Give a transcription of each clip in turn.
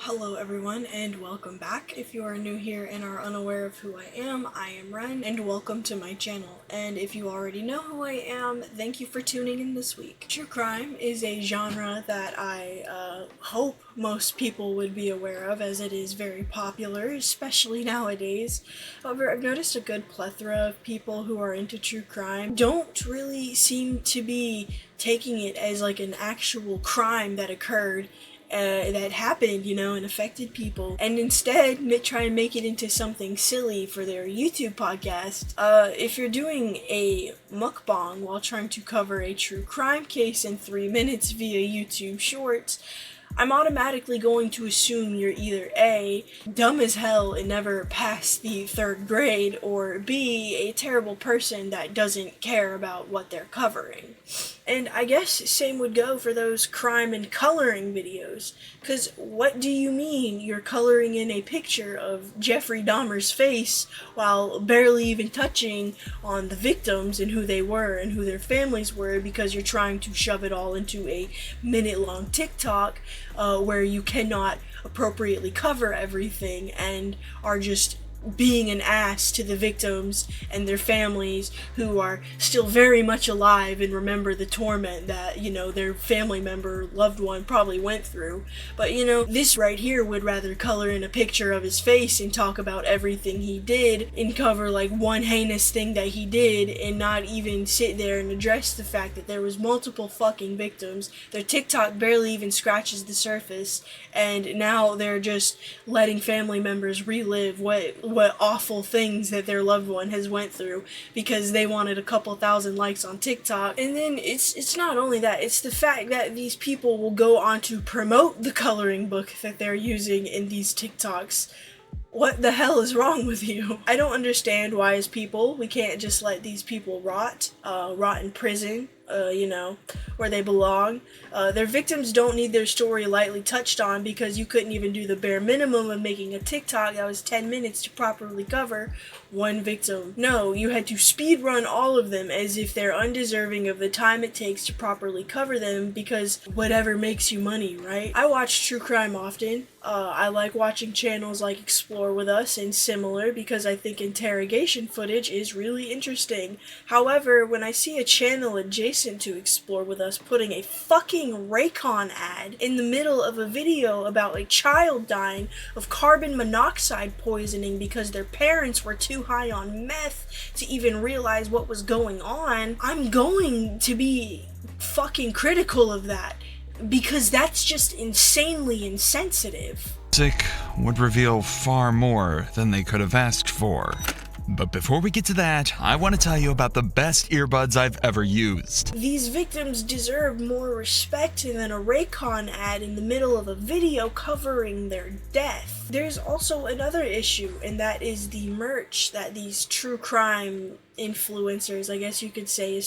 Hello everyone and welcome back. If you are new here and are unaware of who I am Ren and welcome to my channel. And if you already know who I am, thank you for tuning in this week. True crime is a genre that I hope most people would be aware of, as it is very popular, especially nowadays. However, I've noticed a good plethora of people who are into true crime don't really seem to be taking it as like an actual crime that occurred that happened, and affected people, and instead try and make it into something silly for their YouTube podcast. If you're doing a mukbang while trying to cover a true crime case in 3 minutes via YouTube Shorts, I'm automatically going to assume you're either A, dumb as hell and never passed the 3rd grade, or B, a terrible person that doesn't care about what they're covering. And I guess same would go for those crime and coloring videos, because what do you mean you're coloring in a picture of Jeffrey Dahmer's face while barely even touching on the victims and who they were and who their families were, because you're trying to shove it all into a minute-long TikTok where you cannot appropriately cover everything and are just being an ass to the victims and their families who are still very much alive and remember the torment that, their family member, loved one probably went through. But, this right here would rather color in a picture of his face and talk about everything he did and cover like one heinous thing that he did and not even sit there and address the fact that there was multiple fucking victims. Their TikTok barely even scratches the surface, and now they're just letting family members relive what awful things that their loved one has went through because they wanted a couple thousand likes on TikTok. And then it's not only that, it's the fact that these people will go on to promote the coloring book that they're using in these TikToks. What the hell is wrong with you? I don't understand why, as people, we can't just let these people rot in prison, where they belong. Their victims don't need their story lightly touched on because you couldn't even do the bare minimum of making a TikTok that was 10 minutes to properly cover one victim. No, you had to speed run all of them as if they're undeserving of the time it takes to properly cover them because whatever makes you money, right? I watch true crime often. I like watching channels like Explore With Us and similar because I think interrogation footage is really interesting. However, when I see a channel adjacent to Explore With Us putting a fucking Raycon ad in the middle of a video about a child dying of carbon monoxide poisoning because their parents were too high on meth to even realize what was going on, I'm going to be fucking critical of that because that's just insanely insensitive. Music would reveal far more than they could have asked for. But before we get to that, I want to tell you about the best earbuds I've ever used. These victims deserve more respect than a Raycon ad in the middle of a video covering their death. There's also another issue, and that is the merch that these true crime influencers, I guess you could say,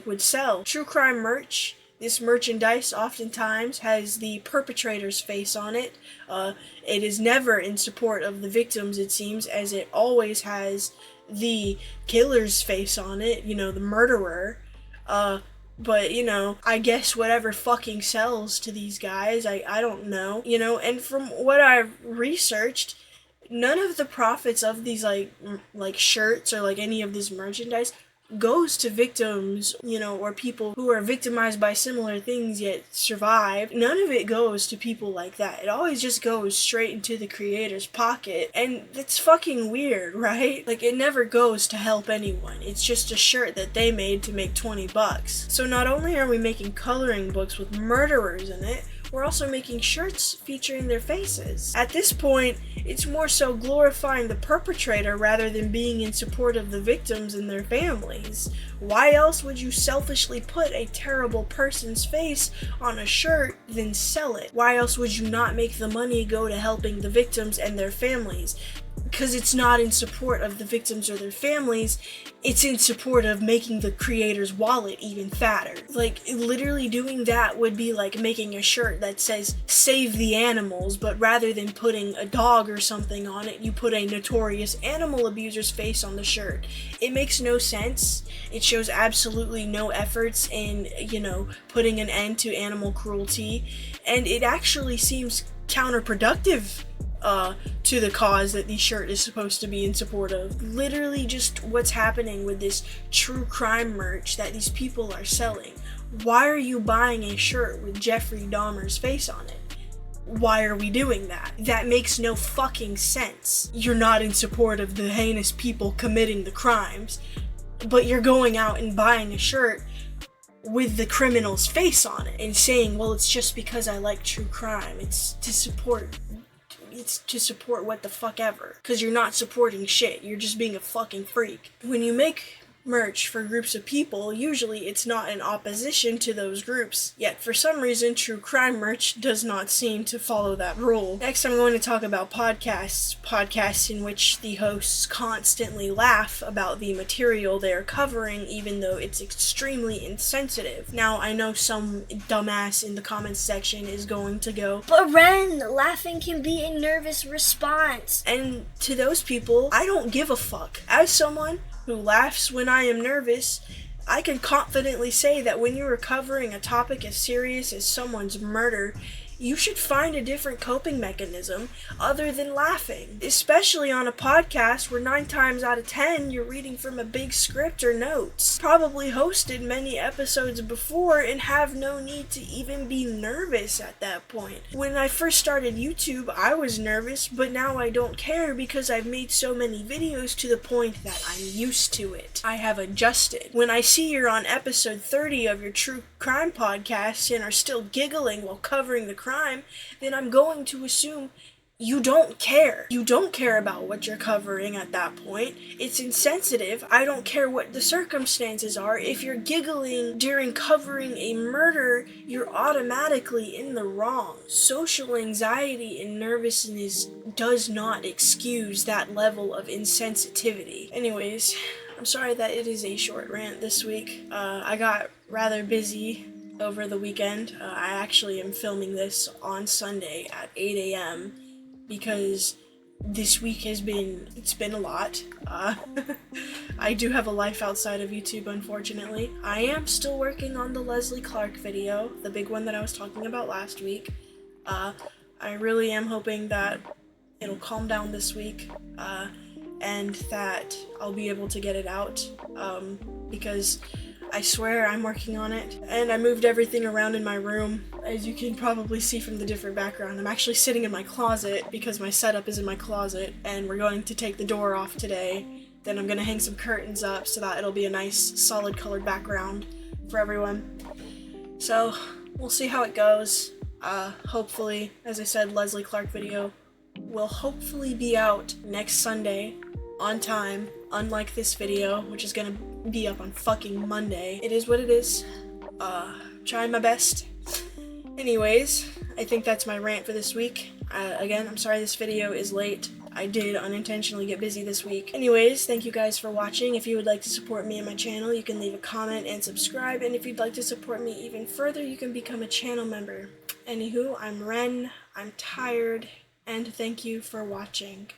would sell. True crime merch. This merchandise oftentimes has the perpetrator's face on it. It is never in support of the victims, it seems, as it always has the killer's face on it, the murderer. But, I guess whatever fucking sells to these guys, I don't know. And from what I've researched, none of the profits of these, like shirts or, any of this merchandise goes to victims, or people who are victimized by similar things yet survive. None of it goes to people like that. It always just goes straight into the creator's pocket. And that's fucking weird, right? It never goes to help anyone. It's just a shirt that they made to make $20. So not only are we making coloring books with murderers in it, we're also making shirts featuring their faces. At this point, it's more so glorifying the perpetrator rather than being in support of the victims and their families. Why else would you selfishly put a terrible person's face on a shirt than sell it? Why else would you not make the money go to helping the victims and their families? Because it's not in support of the victims or their families, it's in support of making the creator's wallet even fatter. Literally doing that would be like making a shirt that says, save the animals, but rather than putting a dog or something on it, you put a notorious animal abuser's face on the shirt. It makes no sense. It shows absolutely no efforts in, putting an end to animal cruelty, and it actually seems counterproductive to the cause that the shirt is supposed to be in support of. Literally just what's happening with this true crime merch that these people are selling. Why are you buying a shirt with Jeffrey Dahmer's face on it? Why are we doing that? That makes no fucking sense. You're not in support of the heinous people committing the crimes, but you're going out and buying a shirt with the criminal's face on it and saying, well, it's just because I like true crime. It's to support what the fuck ever. Because you're not supporting shit. You're just being a fucking freak. When you make merch for groups of people, usually it's not in opposition to those groups. Yet for some reason, true crime merch does not seem to follow that rule. Next, I'm going to talk about podcasts in which the hosts constantly laugh about the material they're covering, even though it's extremely insensitive. Now, I know some dumbass in the comments section is going to go, "But Ren, laughing can be a nervous response." And to those people, I don't give a fuck. As someone who laughs when I am nervous, I can confidently say that when you're covering a topic as serious as someone's murder, you should find a different coping mechanism other than laughing. Especially on a podcast where 9 times out of 10 you're reading from a big script or notes. Probably hosted many episodes before and have no need to even be nervous at that point. When I first started YouTube, I was nervous, but now I don't care because I've made so many videos to the point that I'm used to it. I have adjusted. When I see you're on episode 30 of your true crime podcast and are still giggling while covering the crime, then I'm going to assume you don't care. You don't care about what you're covering at that point. It's insensitive. I don't care what the circumstances are. If you're giggling during covering a murder, you're automatically in the wrong. Social anxiety and nervousness does not excuse that level of insensitivity. Anyways, I'm sorry that it is a short rant this week. I got rather busy over the weekend. I actually am filming this on Sunday at 8 a.m. because this week it's been a lot. I do have a life outside of YouTube, unfortunately. I am still working on the Leslie Clark video, the big one that I was talking about last week. I really am hoping that it'll calm down this week, and that I'll be able to get it out, because I swear I'm working on it. And I moved everything around in my room. As you can probably see from the different background, I'm actually sitting in my closet because my setup is in my closet, and we're going to take the door off today. Then I'm going to hang some curtains up so that it'll be a nice solid colored background for everyone. So we'll see how it goes. Hopefully, as I said, Leslie Clark video will hopefully be out next Sunday on time, unlike this video, which is gonna be up on fucking Monday. It is what it is. Trying my best. Anyways, I think that's my rant for this week. Again, I'm sorry this video is late. I did unintentionally get busy this week. Anyways, thank you guys for watching. If you would like to support me and my channel, you can leave a comment and subscribe. And if you'd like to support me even further, you can become a channel member. Anywho, I'm Ren, I'm tired, and thank you for watching.